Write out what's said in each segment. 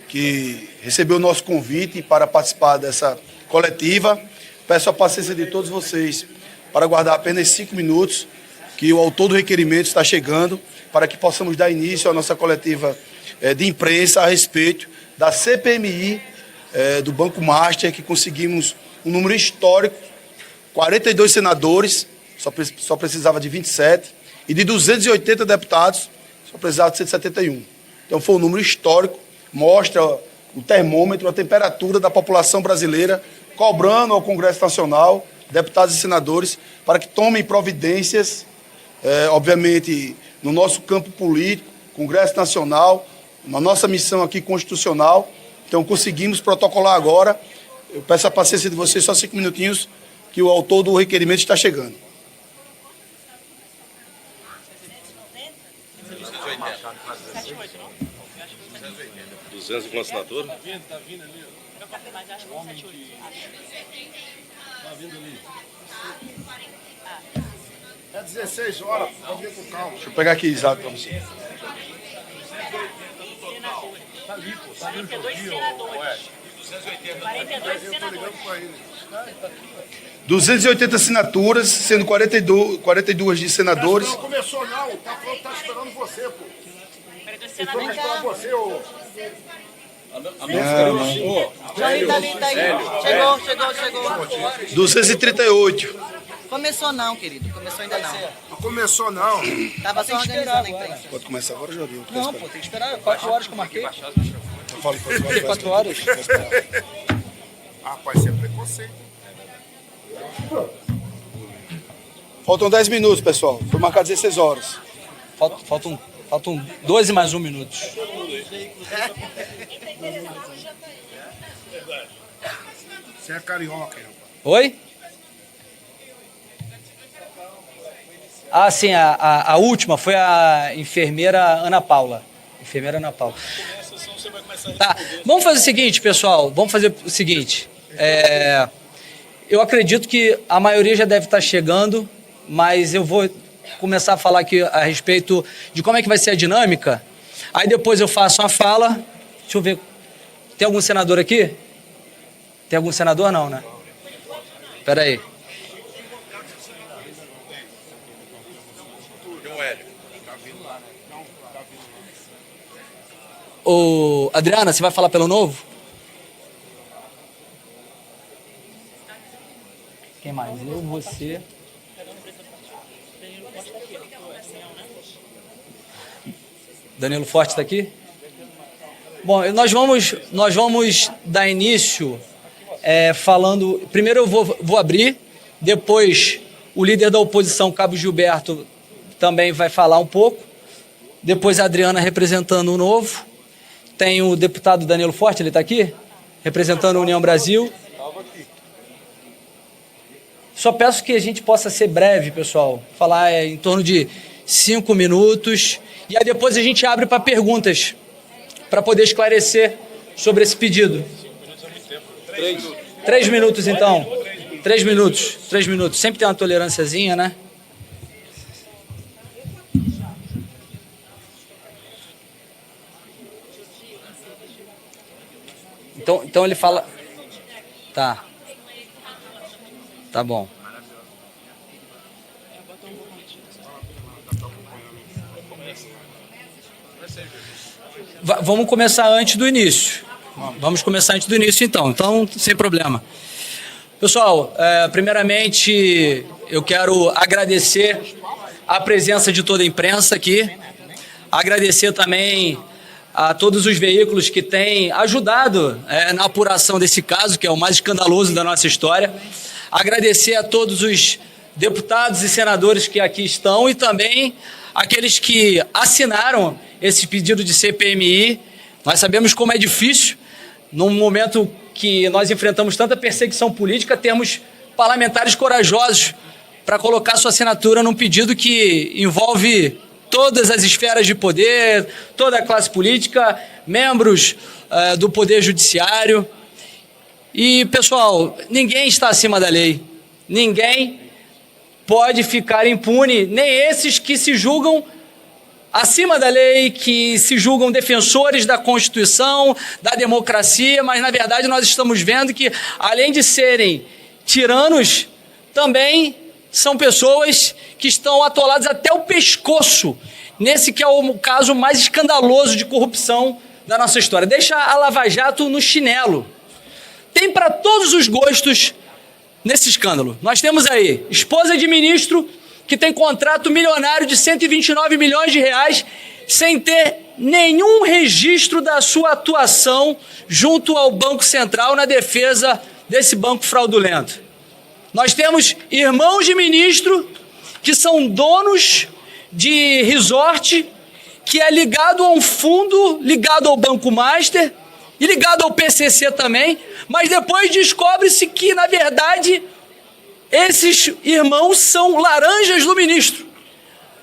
que recebeu o nosso convite para participar dessa coletiva. Peço a paciência de todos vocês para aguardar apenas 5 minutos, que o autor do requerimento está chegando, para que possamos dar início à nossa coletiva de imprensa a respeito da CPMI do Banco Master, que conseguimos um número histórico, 42 senadores, só precisava de 27, e de 280 deputados, só precisava de 171. Então foi um número histórico, mostra o termômetro, a temperatura da população brasileira, cobrando ao Congresso Nacional, deputados e senadores, para que tomem providências, obviamente, no nosso campo político, Congresso Nacional, na nossa missão aqui constitucional. Então conseguimos protocolar agora. Eu peço a paciência de vocês, só 5 minutinhos, que o autor do requerimento está chegando. 200 com assinatura? Tá vindo ali. Mas acho que é 178. Tá vindo ali. É 16 horas, pode vir com calma. Deixa eu pegar aqui, exato, para você. Tá ali, pô. Tá ali 42 senadores. 42 senadores. 280 assinaturas, sendo 42 de senadores. Não começou não, tá esperando você, pô. 42 Tô senadores. esperando você, ô. Tá aí. Chegou. 238. Começou não, querido. Começou ainda não. Não começou não. Tava só organizando a imprensa. Pode começar agora, Jorginho? Não, pô, tem que esperar 4 horas que eu marquei. Fala, 4 horas. Rapaz, isso é preconceito. Faltam 10 minutos, pessoal. Foi marcado 16 horas. Faltam 12 mais 1 minutos. Você é carioca, rapaz. Oi? Ah, sim, a última foi a enfermeira Ana Paula. Tá, vamos fazer o seguinte, pessoal. Eu acredito que a maioria já deve estar chegando, mas eu vou começar a falar aqui a respeito de como é que vai ser a dinâmica. Aí depois eu faço uma fala. Deixa eu ver. Tem algum senador aqui? Tem algum senador? Não, né? Espera aí. Ô, Adriana, você vai falar pelo Novo? Quem mais? Eu, você. Danilo Forte está aqui? Bom, nós vamos dar início falando. Primeiro eu vou abrir, depois o líder da oposição, Cabo Gilberto, também vai falar um pouco. Depois a Adriana representando o Novo. Tem o deputado Danilo Forte, ele está aqui? Representando a União Brasil. Só peço que a gente possa ser breve, pessoal. Falar em torno de 5 minutos. E aí depois a gente abre para perguntas, para poder esclarecer sobre esse pedido. 3 minutos, então. 3 minutos. Sempre tem uma tolerânciazinha, né? Então ele fala... Tá bom. Vamos começar antes do início. Então, sem problema. Pessoal, primeiramente, eu quero agradecer a presença de toda a imprensa aqui. Agradecer também a todos os veículos que têm ajudado na apuração desse caso, que é o mais escandaloso da nossa história. Agradecer a todos os deputados e senadores que aqui estão e também aqueles que assinaram esse pedido de CPMI. Nós sabemos como é difícil, num momento que nós enfrentamos tanta perseguição política, termos parlamentares corajosos para colocar sua assinatura num pedido que envolve todas as esferas de poder, toda a classe política, membros do Poder Judiciário. E, pessoal, ninguém está acima da lei. Ninguém pode ficar impune, nem esses que se julgam acima da lei, que se julgam defensores da Constituição, da democracia, mas na verdade nós estamos vendo que, além de serem tiranos, também são pessoas que estão atoladas até o pescoço, nesse que é o caso mais escandaloso de corrupção da nossa história. Deixa a Lava Jato no chinelo. Tem para todos os gostos nesse escândalo. Nós temos aí esposa de ministro que tem contrato milionário de 129 milhões de reais sem ter nenhum registro da sua atuação junto ao Banco Central na defesa desse banco fraudulento. Nós temos irmãos de ministro que são donos de resort que é ligado a um fundo, ligado ao Banco Master e ligado ao PCC também, mas depois descobre-se que, na verdade, esses irmãos são laranjas do ministro.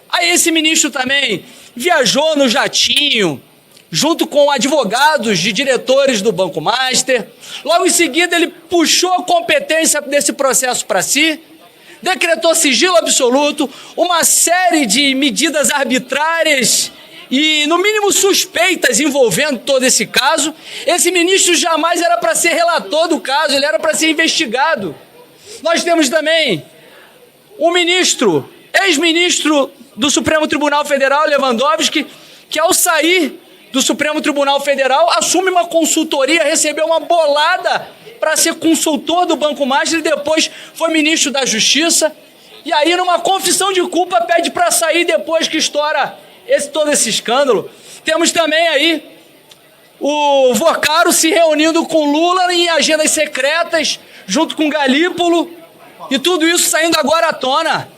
Aí esse ministro também viajou no jatinho, junto com advogados de diretores do Banco Master. Logo em seguida, ele puxou a competência desse processo para si, decretou sigilo absoluto, uma série de medidas arbitrárias e, no mínimo, suspeitas envolvendo todo esse caso. Esse ministro jamais era para ser relator do caso, ele era para ser investigado. Nós temos também um ministro, ex-ministro do Supremo Tribunal Federal, Lewandowski, que ao sair do Supremo Tribunal Federal assume uma consultoria, recebeu uma bolada para ser consultor do Banco Master e depois foi ministro da Justiça. E aí, numa confissão de culpa, pede para sair depois que estoura todo esse escândalo. Temos também aí o Vocaro se reunindo com Lula em agendas secretas, junto com Galípolo, e tudo isso saindo agora à tona.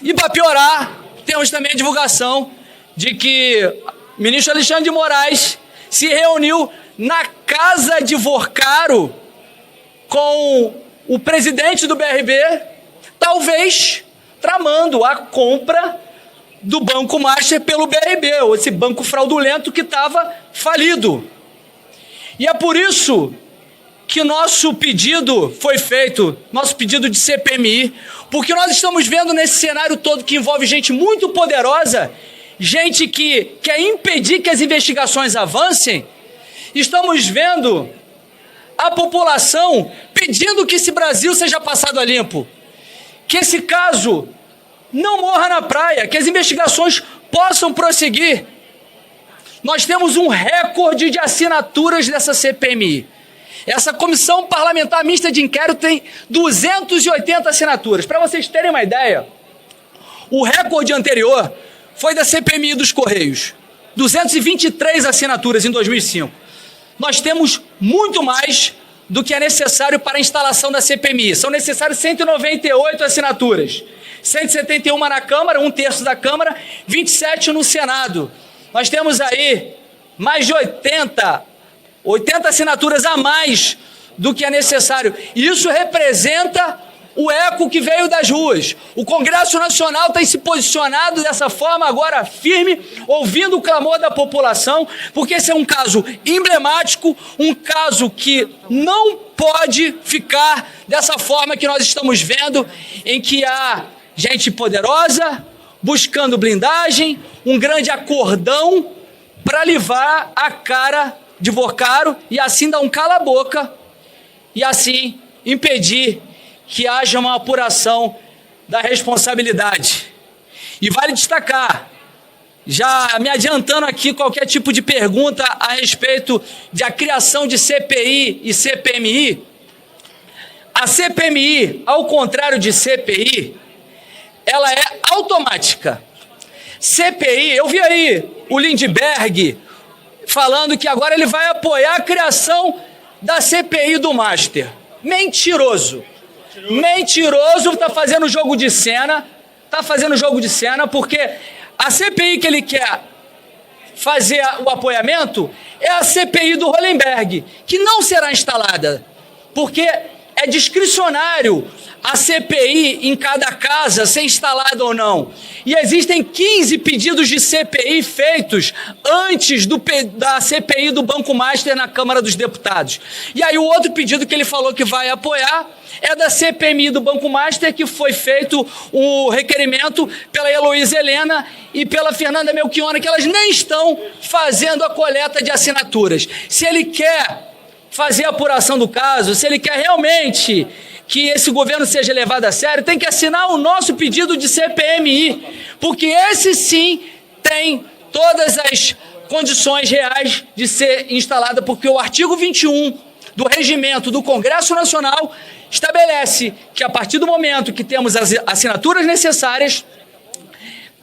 E para piorar, temos também a divulgação de que o ministro Alexandre de Moraes se reuniu na casa de Vocaro com o presidente do BRB, talvez tramando a compra do Banco Master pelo BRB, ou esse banco fraudulento que estava falido. E é por isso que nosso pedido foi feito, nosso pedido de CPMI, porque nós estamos vendo nesse cenário todo que envolve gente muito poderosa, gente que quer impedir que as investigações avancem. Estamos vendo a população pedindo que esse Brasil seja passado a limpo, que esse caso não morra na praia, que as investigações possam prosseguir. Nós temos um recorde de assinaturas dessa CPMI. Essa Comissão Parlamentar Mista de Inquérito tem 280 assinaturas. Para vocês terem uma ideia, o recorde anterior foi da CPMI dos Correios, 223 assinaturas em 2005. Nós temos muito mais do que é necessário para a instalação da CPMI. São necessárias 198 assinaturas. 171 na Câmara, 1/3 da Câmara, 27 no Senado. Nós temos aí mais de 80 assinaturas a mais do que é necessário. E isso representa o eco que veio das ruas. O Congresso Nacional tem se posicionado dessa forma agora firme, ouvindo o clamor da população, porque esse é um caso emblemático, um caso que não pode ficar dessa forma que nós estamos vendo, em que há gente poderosa buscando blindagem, um grande acordão para livrar a cara de Vocaro e assim dar um cala-boca e assim impedir que haja uma apuração da responsabilidade. E vale destacar, já me adiantando aqui qualquer tipo de pergunta a respeito da criação de CPI e CPMI, a CPMI, ao contrário de CPI, ela é automática. CPI, eu vi aí o Lindbergh falando que agora ele vai apoiar a criação da CPI do Master. Mentiroso. Mentiroso, está fazendo jogo de cena, porque a CPI que ele quer fazer o apoiamento é a CPI do Hollenberg, que não será instalada, porque é discricionário a CPI em cada casa ser instalada ou não. E existem 15 pedidos de CPI feitos antes da CPI do Banco Master na Câmara dos Deputados. E aí o outro pedido que ele falou que vai apoiar é da CPMI do Banco Master, que foi feito o requerimento pela Heloísa Helena e pela Fernanda Melchiona, que elas nem estão fazendo a coleta de assinaturas. Se ele quer fazer a apuração do caso, se ele quer realmente que esse governo seja levado a sério, tem que assinar o nosso pedido de CPMI, porque esse sim tem todas as condições reais de ser instalada, porque o artigo 21 do regimento do Congresso Nacional estabelece que a partir do momento que temos as assinaturas necessárias,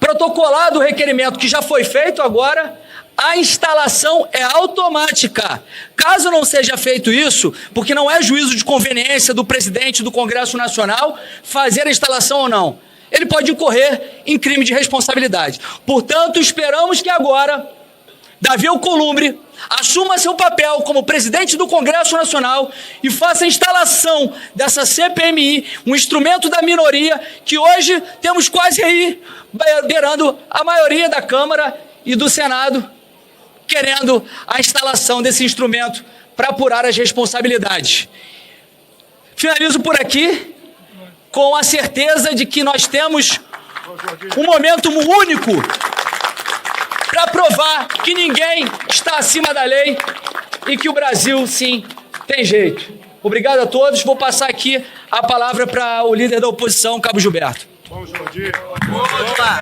protocolado o requerimento que já foi feito agora, a instalação é automática. Caso não seja feito isso, porque não é juízo de conveniência do presidente do Congresso Nacional fazer a instalação ou não, ele pode incorrer em crime de responsabilidade. Portanto, esperamos que agora Davi Alcolumbre assuma seu papel como presidente do Congresso Nacional e faça a instalação dessa CPMI, um instrumento da minoria que hoje temos quase aí beirando a maioria da Câmara e do Senado, querendo a instalação desse instrumento para apurar as responsabilidades. Finalizo por aqui com a certeza de que nós temos um momento único para provar que ninguém está acima da lei e que o Brasil, sim, tem jeito. Obrigado a todos. Vou passar aqui a palavra para o líder da oposição, Cabo Gilberto. Bom, Jordi. Opa!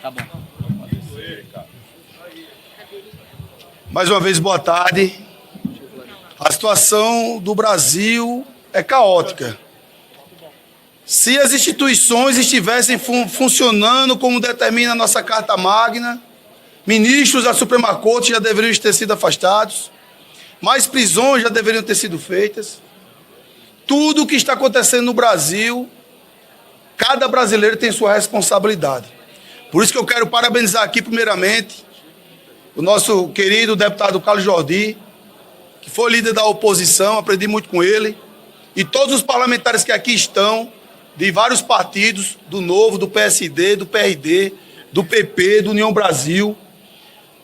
Tá bom. Mais uma vez, boa tarde. A situação do Brasil é caótica. Se as instituições estivessem funcionando como determina a nossa Carta Magna, ministros da Suprema Corte já deveriam ter sido afastados, mais prisões já deveriam ter sido feitas. Tudo o que está acontecendo no Brasil, cada brasileiro tem sua responsabilidade. Por isso que eu quero parabenizar aqui, primeiramente, o nosso querido deputado Carlos Jordi, que foi líder da oposição, aprendi muito com ele, e todos os parlamentares que aqui estão, de vários partidos, do Novo, do PSD, do PRD, do PP, do União Brasil,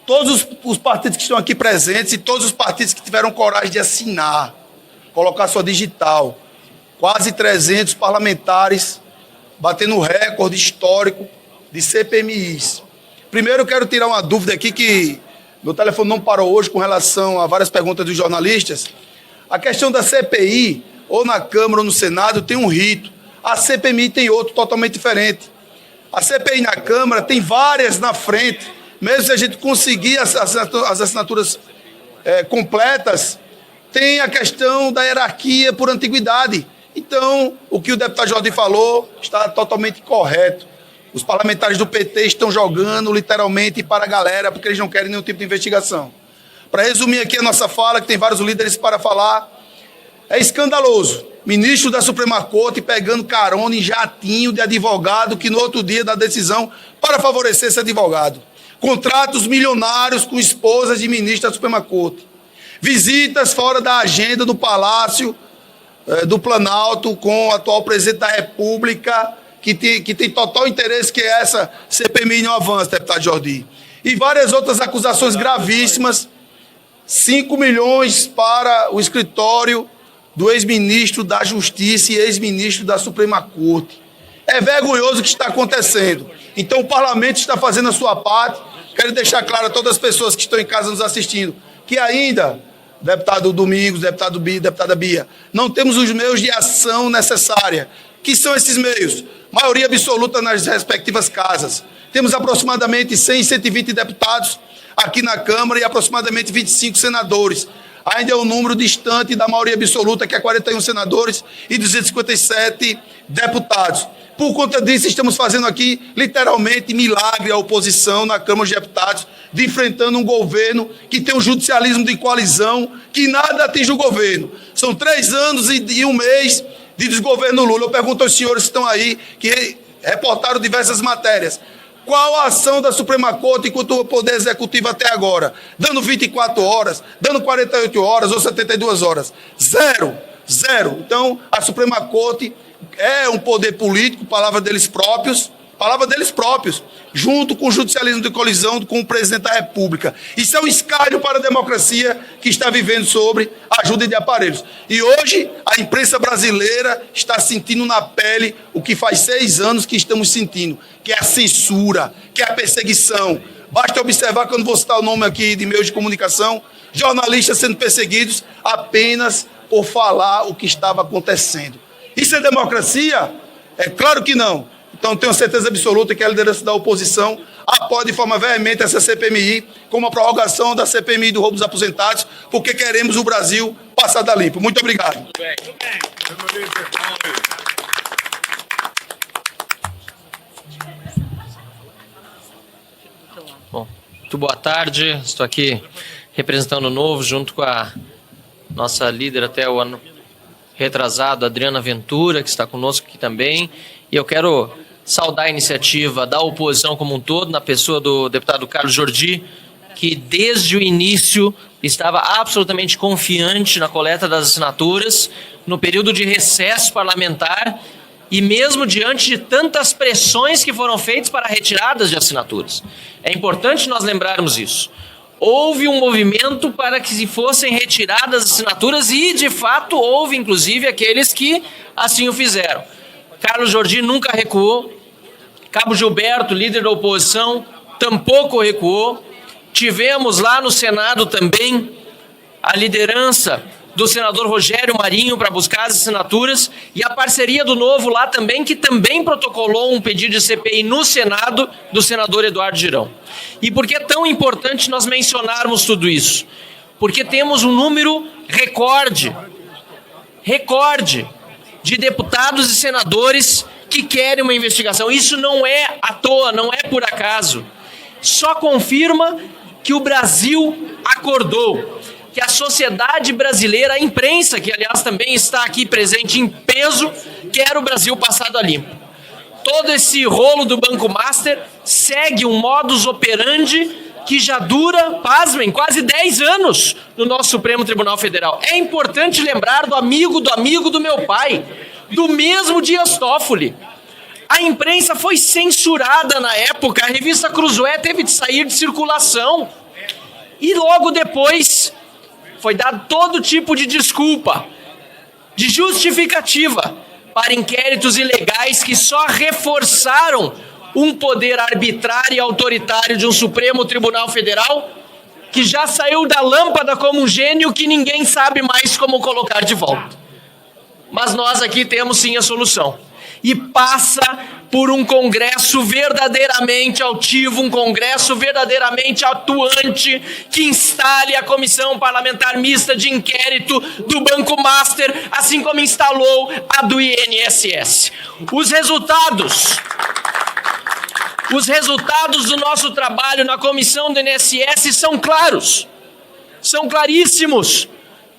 todos os partidos que estão aqui presentes e todos os partidos que tiveram coragem de assinar, colocar sua digital, quase 300 parlamentares, batendo recorde histórico de CPMIs. Primeiro eu quero tirar uma dúvida aqui, que meu telefone não parou hoje com relação a várias perguntas dos jornalistas. A questão da CPI, ou na Câmara ou no Senado, tem um rito. A CPMI tem outro totalmente diferente. A CPI na Câmara tem várias na frente. Mesmo se a gente conseguir as assinaturas completas, tem a questão da hierarquia por antiguidade. Então, o que o deputado Jordi falou está totalmente correto. Os parlamentares do PT estão jogando literalmente para a galera, porque eles não querem nenhum tipo de investigação. Para resumir aqui a nossa fala, que tem vários líderes para falar, é escandaloso. Ministro da Suprema Corte pegando carona em jatinho de advogado que no outro dia dá decisão para favorecer esse advogado. Contratos milionários com esposas de ministros da Suprema Corte. Visitas fora da agenda do Palácio do Planalto com o atual presidente da República, que tem total interesse que essa CPMI não avance, deputado Jordi. E várias outras acusações gravíssimas. 5 milhões para o escritório do ex-ministro da Justiça e ex-ministro da Suprema Corte. É vergonhoso o que está acontecendo. Então o parlamento está fazendo a sua parte. Quero deixar claro a todas as pessoas que estão em casa nos assistindo, que ainda, deputado Domingos, deputado Bia, deputada Bia, não temos os meios de ação necessária. Que são esses meios? Maioria absoluta nas respectivas casas. Temos aproximadamente 100, 120 deputados aqui na Câmara e aproximadamente 25 senadores. Ainda é um número distante da maioria absoluta, que é 41 senadores e 257 deputados. Por conta disso, estamos fazendo aqui, literalmente, milagre a oposição na Câmara de Deputados, de enfrentando um governo que tem um judicialismo de coalizão, que nada atinge o governo. São 3 anos e 1 mês de desgoverno Lula. Eu pergunto aos senhores que estão aí, que reportaram diversas matérias. Qual a ação da Suprema Corte enquanto o Poder Executivo até agora? Dando 24 horas, dando 48 horas ou 72 horas? Zero. Zero. Então, a Suprema Corte é um poder político, palavra deles próprios, junto com o judicialismo de colisão com o presidente da República. Isso é um escárnio para a democracia que está vivendo sobre a ajuda de aparelhos. E hoje a imprensa brasileira está sentindo na pele o que faz 6 anos que estamos sentindo, que é a censura, que é a perseguição. Basta observar, quando vou citar o nome aqui de meios de comunicação, jornalistas sendo perseguidos apenas por falar o que estava acontecendo. Isso é democracia? É claro que não. Então, tenho certeza absoluta que a liderança da oposição apoia de forma veemente essa CPMI, como a prorrogação da CPMI do roubo dos aposentados, porque queremos o Brasil passado a limpo. Muito obrigado. Bom, muito boa tarde. Estou aqui representando o Novo, junto com a nossa líder até o ano retrasado, Adriana Ventura, que está conosco aqui também. E eu quero saudar a iniciativa da oposição como um todo, na pessoa do deputado Carlos Jordi, que desde o início estava absolutamente confiante na coleta das assinaturas, no período de recesso parlamentar, e mesmo diante de tantas pressões que foram feitas para retiradas de assinaturas. É importante nós lembrarmos isso. Houve um movimento para que se fossem retiradas as assinaturas e, de fato, houve, inclusive, aqueles que assim o fizeram. Carlos Jordi nunca recuou. Cabo Gilberto, líder da oposição, tampouco recuou. Tivemos lá no Senado também a liderança do senador Rogério Marinho para buscar as assinaturas e a parceria do Novo lá também, que também protocolou um pedido de CPI no Senado do senador Eduardo Girão. E por que é tão importante nós mencionarmos tudo isso? Porque temos um número recorde de deputados e senadores que querem uma investigação. Isso não é à toa, não é por acaso. Só confirma que o Brasil acordou, que a sociedade brasileira, a imprensa, que aliás também está aqui presente em peso, quer o Brasil passado a limpo. Todo esse rolo do Banco Master segue um modus operandi que já dura, pasmem, quase 10 anos no nosso Supremo Tribunal Federal. É importante lembrar do amigo do meu pai, do mesmo Dias Toffoli. A imprensa foi censurada na época, a revista Cruzoé teve de sair de circulação. E logo depois foi dado todo tipo de desculpa, de justificativa para inquéritos ilegais que só reforçaram um poder arbitrário e autoritário de um Supremo Tribunal Federal que já saiu da lâmpada como um gênio que ninguém sabe mais como colocar de volta. Mas nós aqui temos sim a solução. E passa por um Congresso verdadeiramente altivo, um Congresso verdadeiramente atuante, que instale a Comissão Parlamentar Mista de Inquérito do Banco Master, assim como instalou a do INSS. Os resultados do nosso trabalho na comissão do INSS são claros, são claríssimos.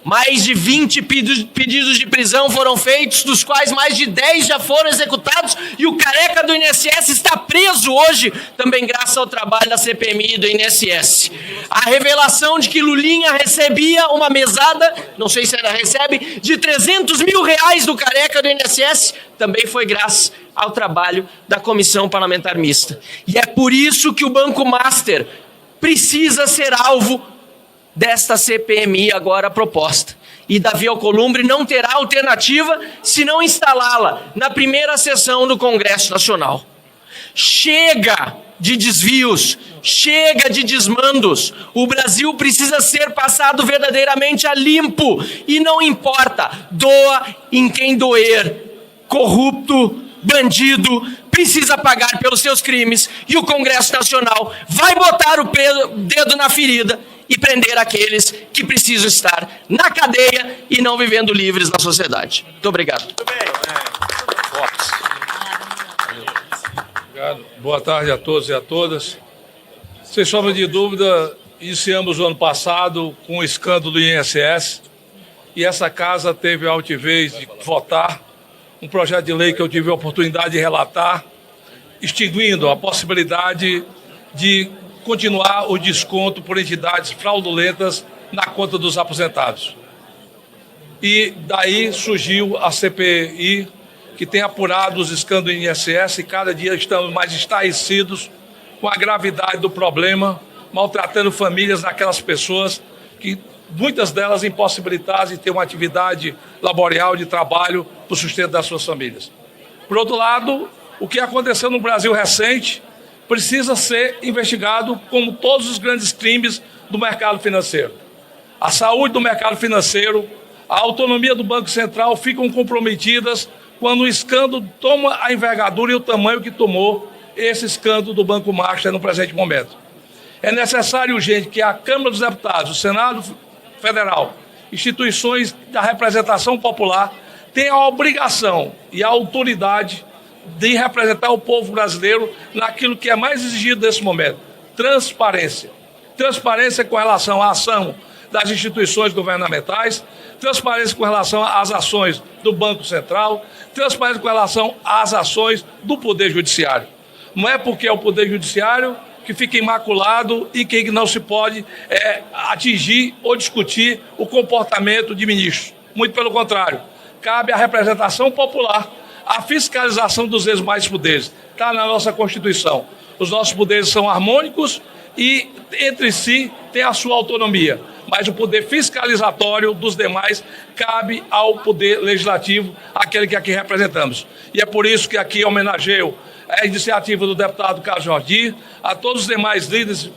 Mais de 20 pedidos de prisão foram feitos, dos quais mais de 10 já foram executados, e o careca do INSS está preso hoje, também graças ao trabalho da CPMI do INSS. A revelação de que Lulinha recebia uma mesada, não sei se ela recebe, de R$300 mil do careca do INSS, também foi graças ao trabalho da Comissão Parlamentar Mista. E é por isso que o Banco Master precisa ser alvo desta CPMI agora proposta. E Davi Alcolumbre não terá alternativa se não instalá-la na primeira sessão do Congresso Nacional. Chega de desvios, chega de desmandos. O Brasil precisa ser passado verdadeiramente a limpo. E não importa, doa em quem doer. Corrupto, bandido, precisa pagar pelos seus crimes. E o Congresso Nacional vai botar o dedo na ferida e prender aqueles que precisam estar na cadeia e não vivendo livres na sociedade. Muito obrigado. Obrigado. Boa tarde a todos e a todas. Sem sombra de dúvida, iniciamos o ano passado com o escândalo do INSS e essa casa teve a altivez de votar um projeto de lei que eu tive a oportunidade de relatar, extinguindo a possibilidade de continuar o desconto por entidades fraudulentas na conta dos aposentados. E daí surgiu a CPI, que tem apurado os escândalos do INSS, e cada dia estamos mais estarrecidos com a gravidade do problema, maltratando famílias daquelas pessoas que, muitas delas impossibilitadas de ter uma atividade laboral de trabalho para o sustento das suas famílias. Por outro lado, o que aconteceu no Brasil recente precisa ser investigado como todos os grandes crimes do mercado financeiro. A saúde do mercado financeiro, a autonomia do Banco Central ficam comprometidas quando o escândalo toma a envergadura e o tamanho que tomou esse escândalo do Banco Master no presente momento. É necessário, urgente, que a Câmara dos Deputados, o Senado Federal, instituições da representação popular, tenham a obrigação e a autoridade de representar o povo brasileiro naquilo que é mais exigido nesse momento: transparência. Transparência com relação à ação das instituições governamentais, transparência com relação às ações do Banco Central, transparência com relação às ações do Poder Judiciário. Não é porque é o Poder Judiciário que fica imaculado e que não se pode atingir ou discutir o comportamento de ministros. Muito pelo contrário, cabe à representação popular a fiscalização dos demais poderes. Está na nossa Constituição. Os nossos poderes são harmônicos e, entre si, têm a sua autonomia. Mas o poder fiscalizatório dos demais cabe ao poder legislativo, aquele que aqui representamos. E é por isso que aqui homenageio a iniciativa do deputado Carlos Jordi, a todos os demais líderes,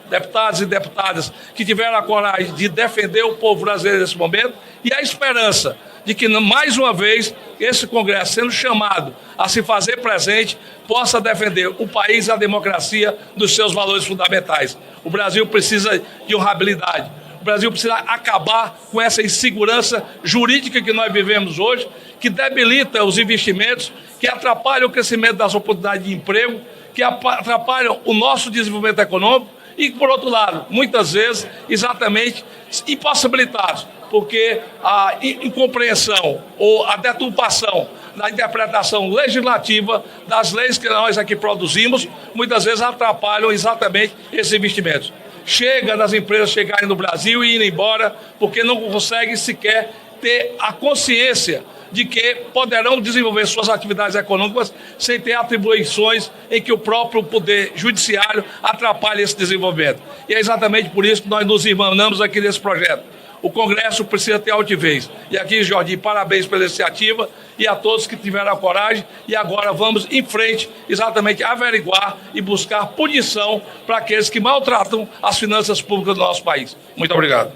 deputados e deputadas que tiveram a coragem de defender o povo brasileiro nesse momento, e a esperança de que, mais uma vez, esse Congresso, sendo chamado a se fazer presente, possa defender o país e a democracia dos seus valores fundamentais. O Brasil precisa de honrabilidade. O Brasil precisa acabar com essa insegurança jurídica que nós vivemos hoje, que debilita os investimentos, que atrapalha o crescimento das oportunidades de emprego, que atrapalham o nosso desenvolvimento econômico e, por outro lado, muitas vezes, exatamente impossibilitados, porque a incompreensão ou a deturpação da interpretação legislativa das leis que nós aqui produzimos, muitas vezes atrapalham exatamente esses investimentos. Chega das empresas chegarem no Brasil e irem embora porque não conseguem sequer ter a consciência de que poderão desenvolver suas atividades econômicas sem ter atribuições em que o próprio Poder Judiciário atrapalha esse desenvolvimento. E é exatamente por isso que nós nos irmanamos aqui nesse projeto. O Congresso precisa ter altivez. E aqui, Jordi, parabéns pela iniciativa e a todos que tiveram a coragem. E agora vamos em frente, exatamente averiguar e buscar punição para aqueles que maltratam as finanças públicas do nosso país. Muito obrigado.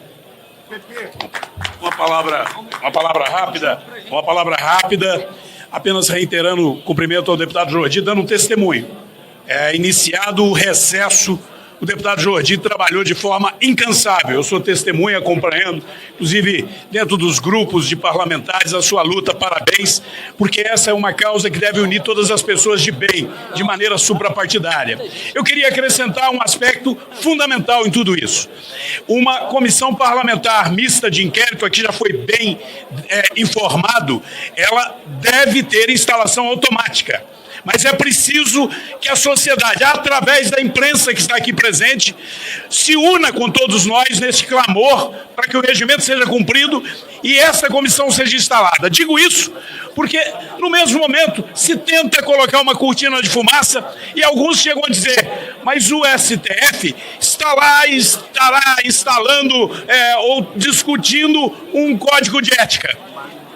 Uma palavra rápida, apenas reiterando o cumprimento ao deputado Jordi, dando um testemunho. Iniciado o recesso, o deputado Jordi trabalhou de forma incansável. Eu sou testemunha, acompanhando, inclusive dentro dos grupos de parlamentares, a sua luta. Parabéns, porque essa é uma causa que deve unir todas as pessoas de bem, de maneira suprapartidária. Eu queria acrescentar um aspecto fundamental em tudo isso. Uma comissão parlamentar mista de inquérito, aqui já foi bem informado, ela deve ter instalação automática. Mas é preciso que a sociedade, através da imprensa que está aqui presente, se una com todos nós nesse clamor para que o regimento seja cumprido e essa comissão seja instalada. Digo isso porque, no mesmo momento, se tenta colocar uma cortina de fumaça e alguns chegam a dizer: mas o STF estará instalando ou discutindo um código de ética.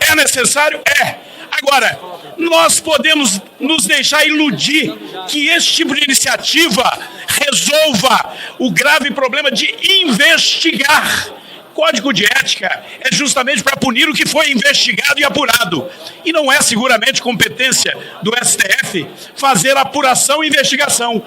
É necessário? É. Agora, nós podemos nos deixar iludir que esse tipo de iniciativa resolva o grave problema de investigar. Código de ética é justamente para punir o que foi investigado e apurado. E não é seguramente competência do STF fazer apuração e investigação.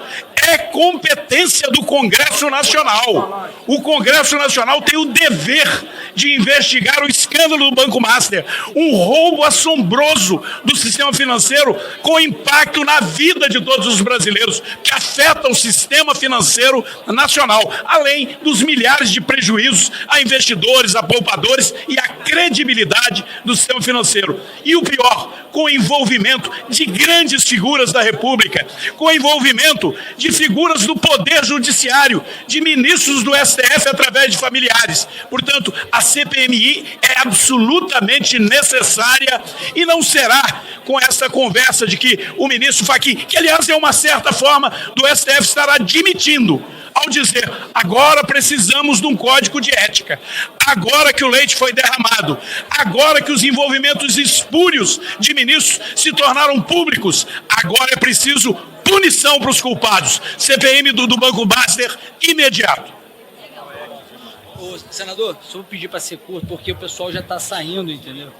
É competência do Congresso Nacional. O Congresso Nacional tem o dever de investigar o escândalo do Banco Master, um roubo assombroso do sistema financeiro com impacto na vida de todos os brasileiros, que afeta o sistema financeiro nacional, além dos milhares de prejuízos a investigar investidores, a poupadores e a credibilidade do sistema financeiro. E o pior, com o envolvimento de grandes figuras da República, com o envolvimento de figuras do Poder Judiciário, de ministros do STF através de familiares. Portanto, a CPMI é absolutamente necessária e não será com essa conversa de que o ministro Fachin, que aliás é uma certa forma do STF estar admitindo, ao dizer, agora precisamos de um código de ética, agora que o leite foi derramado, agora que os envolvimentos espúrios de ministros se tornaram públicos, agora é preciso punição para os culpados. CPM do Banco Baster, imediato. Ô, senador, só vou pedir para ser curto, porque o pessoal já está saindo, entendeu?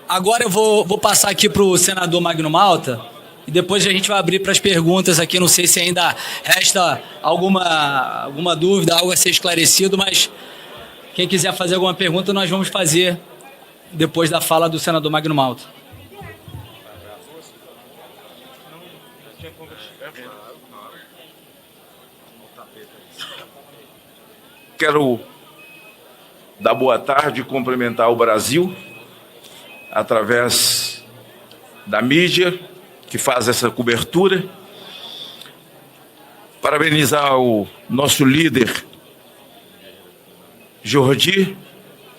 Agora eu vou passar aqui para o senador Magno Malta, e depois a gente vai abrir para as perguntas aqui. Não sei se ainda resta alguma dúvida, algo a ser esclarecido, mas quem quiser fazer alguma pergunta, nós vamos fazer depois da fala do senador Magno Malta. Quero dar boa tarde e cumprimentar o Brasil através da mídia que faz essa cobertura. Parabenizar o nosso líder, Jordi,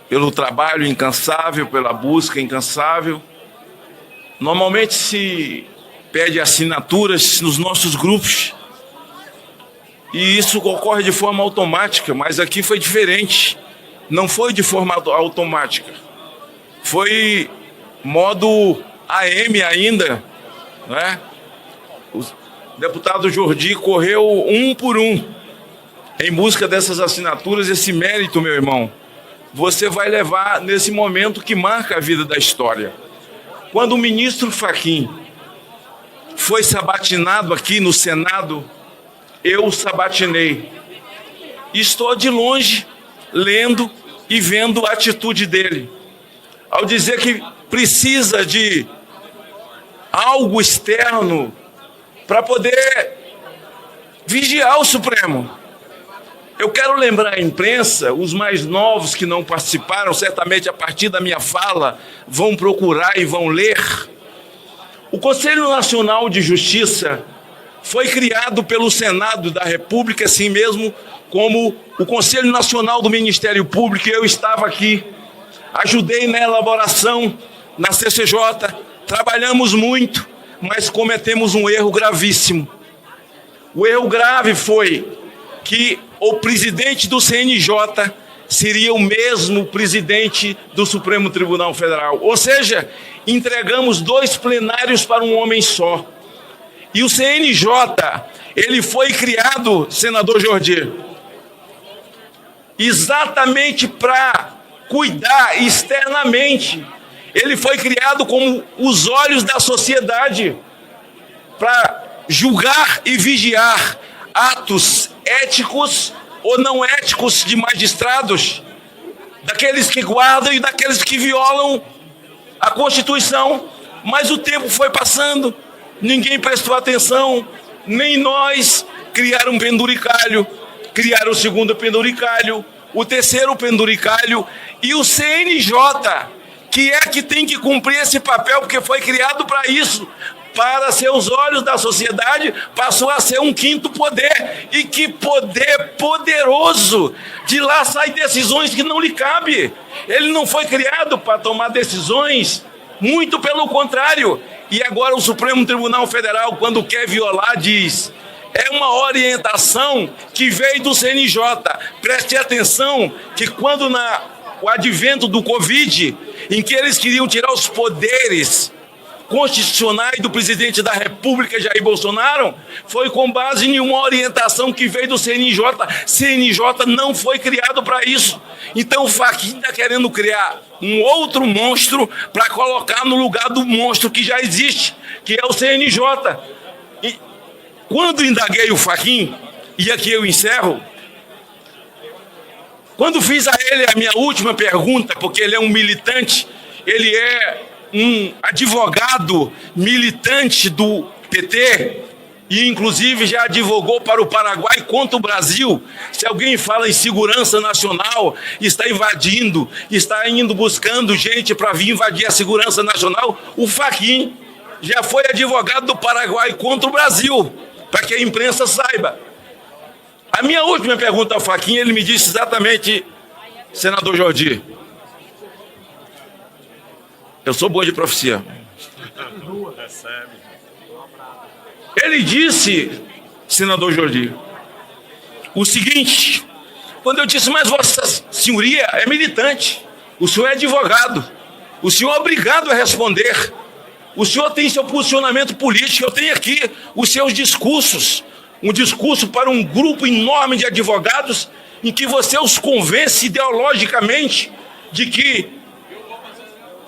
pelo trabalho incansável, pela busca incansável. Normalmente se pede assinaturas nos nossos grupos e isso ocorre de forma automática, mas aqui foi diferente. Não foi de forma automática. Foi modo AM ainda, né? O deputado Jordi correu um por um em busca dessas assinaturas. Esse mérito, meu irmão, você vai levar nesse momento que marca a vida da história. Quando o ministro Fachin foi sabatinado aqui no Senado, eu o sabatinei. Estou de longe lendo e vendo a atitude dele. Ao dizer que precisa de algo externo para poder vigiar o Supremo. Eu quero lembrar à imprensa, os mais novos que não participaram, certamente a partir da minha fala, vão procurar e vão ler. O Conselho Nacional de Justiça foi criado pelo Senado da República, assim mesmo como o Conselho Nacional do Ministério Público. Eu estava aqui, ajudei na elaboração, na CCJ, trabalhamos muito, mas cometemos um erro gravíssimo. O erro grave foi que o presidente do CNJ seria o mesmo presidente do Supremo Tribunal Federal. Ou seja, entregamos 2 plenários para um homem só. E o CNJ, ele foi criado, senador Jordi, exatamente para cuidar externamente. Ele foi criado como os olhos da sociedade, para julgar e vigiar atos éticos ou não éticos de magistrados, daqueles que guardam e daqueles que violam a Constituição. Mas o tempo foi passando, ninguém prestou atenção, nem nós. Criaram um penduricalho, criaram o segundo penduricalho, o terceiro penduricalho, e o CNJ, que é que tem que cumprir esse papel, porque foi criado para isso, para ser os olhos da sociedade, passou a ser um 5º poder. E que poder poderoso! De lá saem decisões que não lhe cabem. Ele não foi criado para tomar decisões, muito pelo contrário. E agora o Supremo Tribunal Federal, quando quer violar, diz: é uma orientação que veio do CNJ. Preste atenção que quando o advento do Covid, em que eles queriam tirar os poderes constitucionais do presidente da República, Jair Bolsonaro, foi com base em uma orientação que veio do CNJ. CNJ não foi criado para isso. Então o Fachin está querendo criar um outro monstro para colocar no lugar do monstro que já existe, que é o CNJ. E quando indaguei o Fachin, e aqui eu encerro, quando fiz a ele a minha última pergunta, porque ele é um militante, ele é um advogado militante do PT, e inclusive já advogou para o Paraguai contra o Brasil. Se alguém fala em segurança nacional, está invadindo, está indo buscando gente para vir invadir a segurança nacional, o Fachin já foi advogado do Paraguai contra o Brasil, para que a imprensa saiba. A minha última pergunta ao Fachin, ele me disse exatamente, senador Jordi, eu sou bom de profecia. Ele disse, senador Jordi, o seguinte, quando eu disse, mas vossa senhoria é militante, o senhor é advogado, o senhor é obrigado a responder, o senhor tem seu posicionamento político, eu tenho aqui os seus discursos, um discurso para um grupo enorme de advogados em que você os convence ideologicamente de que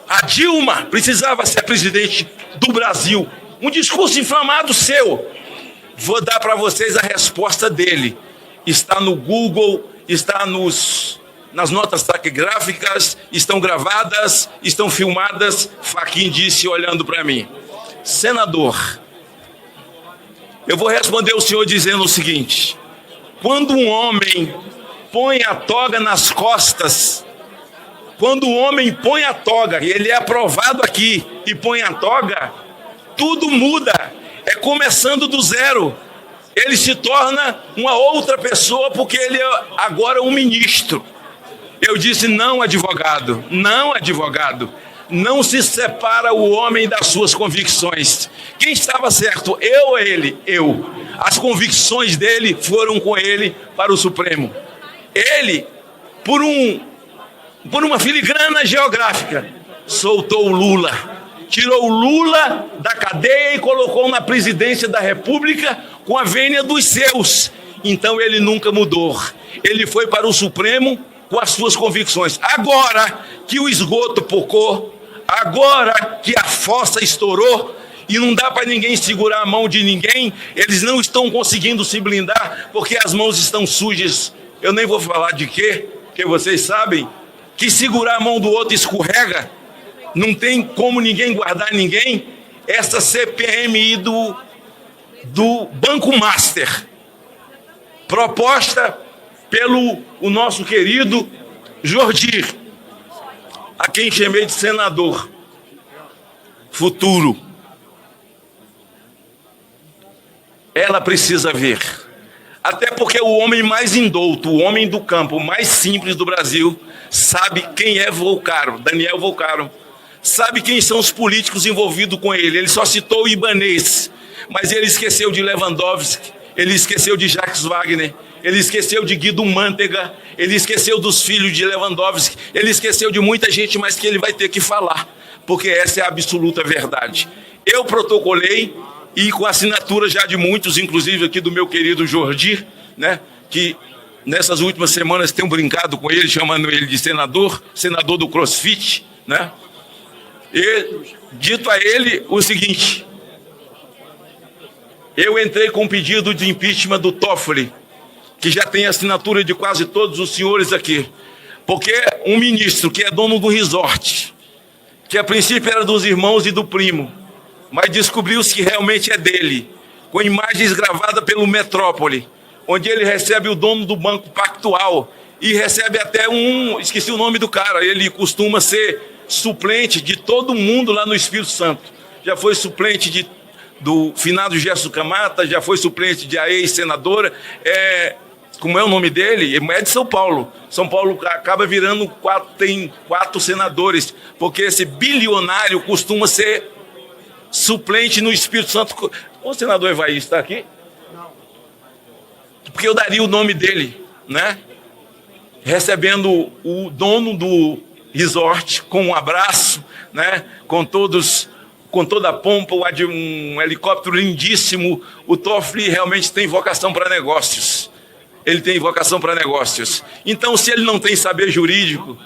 a Dilma precisava ser presidente do Brasil. Um discurso inflamado seu. Vou dar para vocês a resposta dele. Está no Google, está nas notas taquigráficas, estão gravadas, estão filmadas. Fachin disse olhando para mim, senador, eu vou responder o senhor dizendo o seguinte, quando um homem põe a toga nas costas, quando o homem põe a toga, e ele é aprovado aqui, e põe a toga, tudo muda, é começando do zero. Ele se torna uma outra pessoa porque ele é agora um ministro. Eu disse, não, advogado, não, advogado. Não se separa o homem das suas convicções. Quem estava certo, eu ou ele? Eu. As convicções dele foram com ele para o Supremo. Ele, por uma filigrana geográfica, soltou o Lula. Tirou o Lula da cadeia e colocou na presidência da República com a vênia dos seus. Então ele nunca mudou. Ele foi para o Supremo com as suas convicções. Agora que o esgoto pocou, agora que a fossa estourou e não dá para ninguém segurar a mão de ninguém, eles não estão conseguindo se blindar porque as mãos estão sujas. Eu nem vou falar de quê, porque vocês sabem que segurar a mão do outro escorrega. Não tem como ninguém guardar ninguém. Essa CPMI do Banco Master, proposta pelo o nosso querido Jordi, a quem chamei de senador futuro, ela precisa vir. Até porque o homem mais indouto, o homem do campo mais simples do Brasil, sabe quem é Volcaro, Daniel Volcaro. Sabe quem são os políticos envolvidos com ele. Ele só citou o Ibanez, mas ele esqueceu de Lewandowski, ele esqueceu de Jacques Wagner, ele esqueceu de Guido Mantega, ele esqueceu dos filhos de Lewandowski, ele esqueceu de muita gente, mas que ele vai ter que falar, porque essa é a absoluta verdade. Eu protocolei, e com assinatura já de muitos, inclusive aqui do meu querido Jordi, né, que nessas últimas semanas tenho brincado com ele, chamando ele de senador do CrossFit, né? E dito a ele o seguinte, eu entrei com um pedido de impeachment do Toffoli, que já tem assinatura de quase todos os senhores aqui, porque um ministro que é dono do resort, que a princípio era dos irmãos e do primo, mas descobriu-se que realmente é dele, com imagens gravadas pelo Metrópole, onde ele recebe o dono do Banco Pactual e recebe até esqueci o nome do cara, ele costuma ser suplente de todo mundo lá no Espírito Santo. Já foi suplente do finado Gerson Camata, já foi suplente de a ex-senadora, como é o nome dele? É de São Paulo. São Paulo acaba virando tem 4 senadores, porque esse bilionário costuma ser suplente no Espírito Santo. O senador Evaí está aqui? Não. Porque eu daria o nome dele, né? Recebendo o dono do resort com um abraço, né? Com toda a pompa, um helicóptero lindíssimo. O Toffoli realmente tem vocação para negócios. Ele tem vocação para negócios. Então, se ele não tem saber jurídico,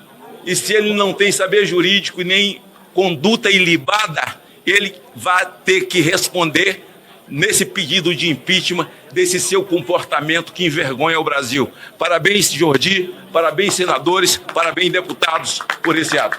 e se ele não tem saber jurídico e nem conduta ilibada, ele vai ter que responder nesse pedido de impeachment desse seu comportamento que envergonha o Brasil. Parabéns, Jordi, parabéns, senadores, parabéns, deputados, por esse ato.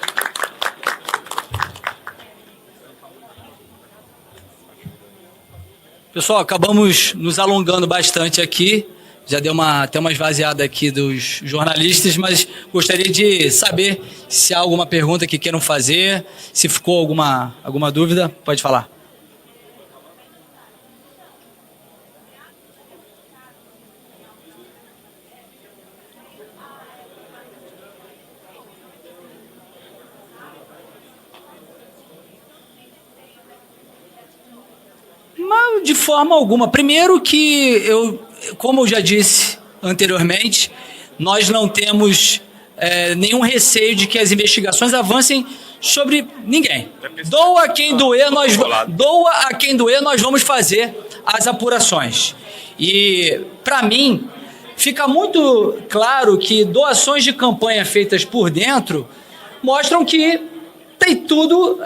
Pessoal, acabamos nos alongando bastante aqui. Já deu até uma esvaziada aqui dos jornalistas, mas gostaria de saber se há alguma pergunta que queiram fazer, se ficou alguma dúvida, pode falar. Mas de forma alguma. Primeiro que como eu já disse anteriormente, nós não temos nenhum receio de que as investigações avancem sobre ninguém. Doa a quem doer, nós vamos fazer as apurações. E, para mim, fica muito claro que doações de campanha feitas por dentro mostram que tem tudo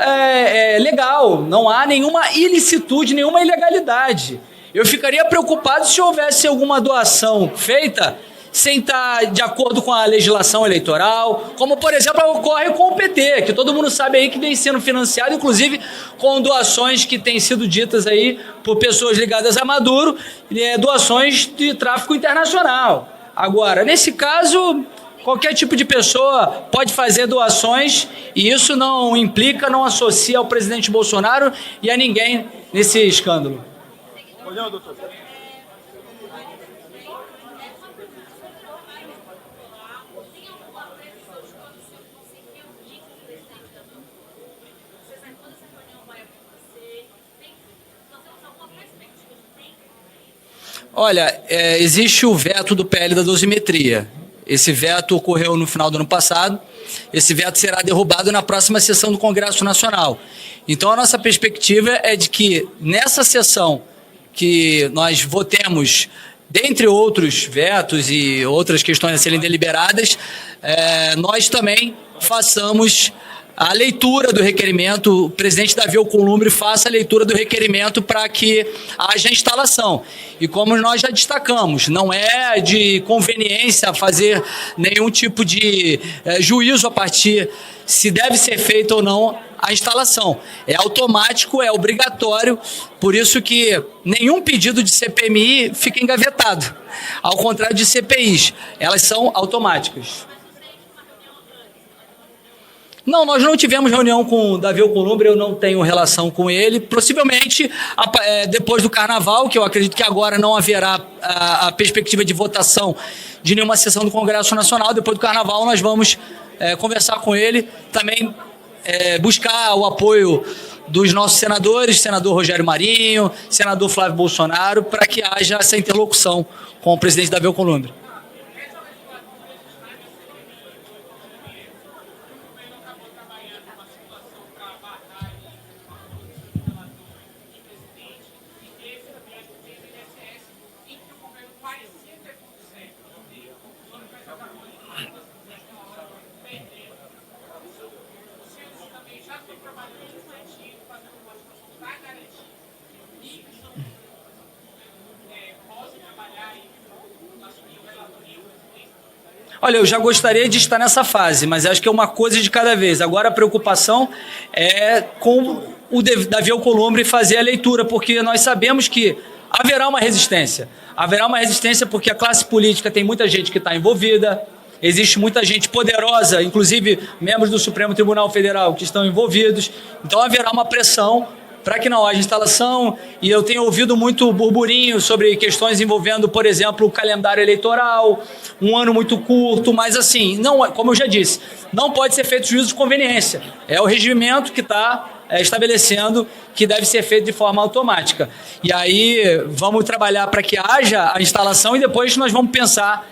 legal, não há nenhuma ilicitude, nenhuma ilegalidade. Eu ficaria preocupado se houvesse alguma doação feita sem estar de acordo com a legislação eleitoral, como, por exemplo, ocorre com o PT, que todo mundo sabe aí que vem sendo financiado, inclusive com doações que têm sido ditas aí por pessoas ligadas a Maduro, doações de tráfico internacional. Agora, nesse caso, qualquer tipo de pessoa pode fazer doações e isso não implica, não associa ao presidente Bolsonaro e a ninguém nesse escândalo. Doutor. Olha, existe o veto do PL da dosimetria. Esse veto ocorreu no final do ano passado. Esse veto será derrubado na próxima sessão do Congresso Nacional. Então, a nossa perspectiva é de que nessa sessão que nós votemos, dentre outros vetos e outras questões a serem deliberadas, nós também façamos a leitura do requerimento, o presidente Davi Alcolumbre faça a leitura do requerimento para que haja instalação. E como nós já destacamos, não é de conveniência fazer nenhum tipo de juízo a partir se deve ser feita ou não a instalação. É automático, é obrigatório, por isso que nenhum pedido de CPMI fica engavetado. Ao contrário de CPIs, elas são automáticas. Não, nós não tivemos reunião com o Davi Alcolumbre, eu não tenho relação com ele. Possivelmente, depois do Carnaval, que eu acredito que agora não haverá a perspectiva de votação de nenhuma sessão do Congresso Nacional, depois do Carnaval nós vamos conversar com ele, também buscar o apoio dos nossos senadores, senador Rogério Marinho, senador Flávio Bolsonaro, para que haja essa interlocução com o presidente Davi Alcolumbre. Olha, eu já gostaria de estar nessa fase, mas acho que é uma coisa de cada vez. Agora a preocupação é com o Davi Alcolumbre fazer a leitura, porque nós sabemos que haverá uma resistência. Haverá uma resistência porque a classe política tem muita gente que está envolvida, existe muita gente poderosa, inclusive membros do Supremo Tribunal Federal que estão envolvidos. Então haverá uma pressão para que não haja instalação, e eu tenho ouvido muito burburinho sobre questões envolvendo, por exemplo, o calendário eleitoral, um ano muito curto, mas assim, não, como eu já disse, não pode ser feito juízo de conveniência. É o regimento que está estabelecendo que deve ser feito de forma automática. E aí vamos trabalhar para que haja a instalação e depois nós vamos pensar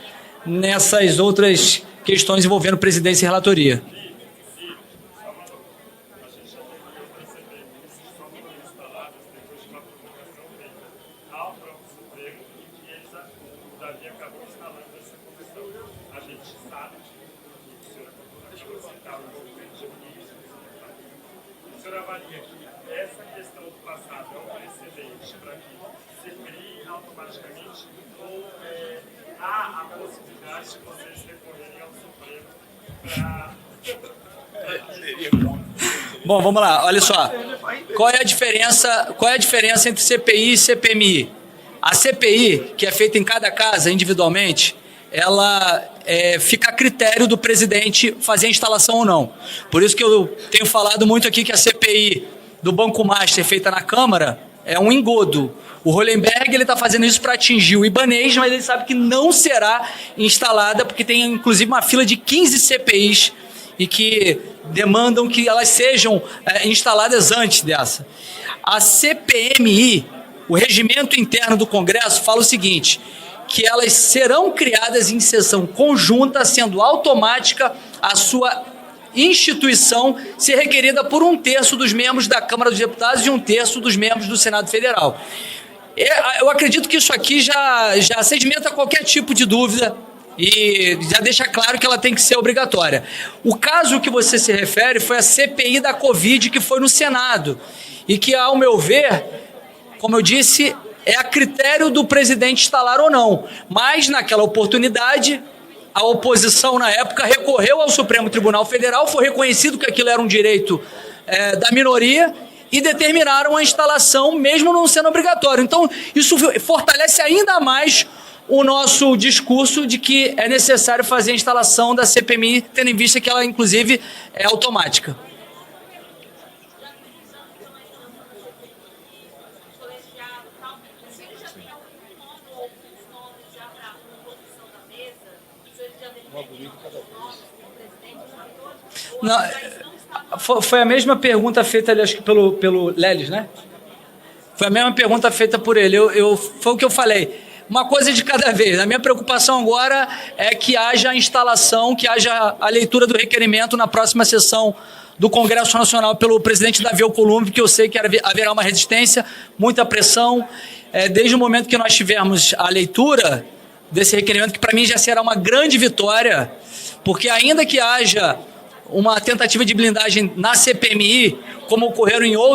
nessas outras questões envolvendo presidência e relatoria. Bom, vamos lá, olha só. Qual é a diferença entre CPI e CPMI? A CPI, que é feita em cada casa individualmente, ela fica a critério do presidente fazer a instalação ou não. Por isso que eu tenho falado muito aqui que a CPI do Banco Master feita na Câmara é um engodo. O Hollenberg ele está fazendo isso para atingir o Ibanez, mas ele sabe que não será instalada, porque tem inclusive uma fila de 15 CPIs e que demandam que elas sejam instaladas antes dessa. A CPMI, o regimento interno do Congresso, fala o seguinte, que elas serão criadas em sessão conjunta, sendo automática a sua instituição ser requerida por 1/3 dos membros da Câmara dos Deputados e 1/3 dos membros do Senado Federal. Eu acredito que isso aqui já sedimenta qualquer tipo de dúvida e já deixa claro que ela tem que ser obrigatória. O caso que você se refere foi a CPI da Covid, que foi no Senado, e que, ao meu ver, como eu disse, é a critério do presidente instalar ou não. Mas, naquela oportunidade, a oposição, na época, recorreu ao Supremo Tribunal Federal, foi reconhecido que aquilo era um direito da minoria e determinaram a instalação, mesmo não sendo obrigatório. Então, isso fortalece ainda mais o nosso discurso de que é necessário fazer a instalação da CPMI, tendo em vista que ela, inclusive, é automática. Não, foi a mesma pergunta feita, ali, acho que pelo Lelis, né? Foi a mesma pergunta feita por ele. Foi o que eu falei. Uma coisa de cada vez. A minha preocupação agora é que haja a instalação, que haja a leitura do requerimento na próxima sessão do Congresso Nacional pelo presidente Davi Alcolumbre, porque eu sei que haverá uma resistência, muita pressão. Desde o momento que nós tivermos a leitura desse requerimento, que para mim já será uma grande vitória, porque ainda que haja uma tentativa de blindagem na CPMI, como ocorreram em outros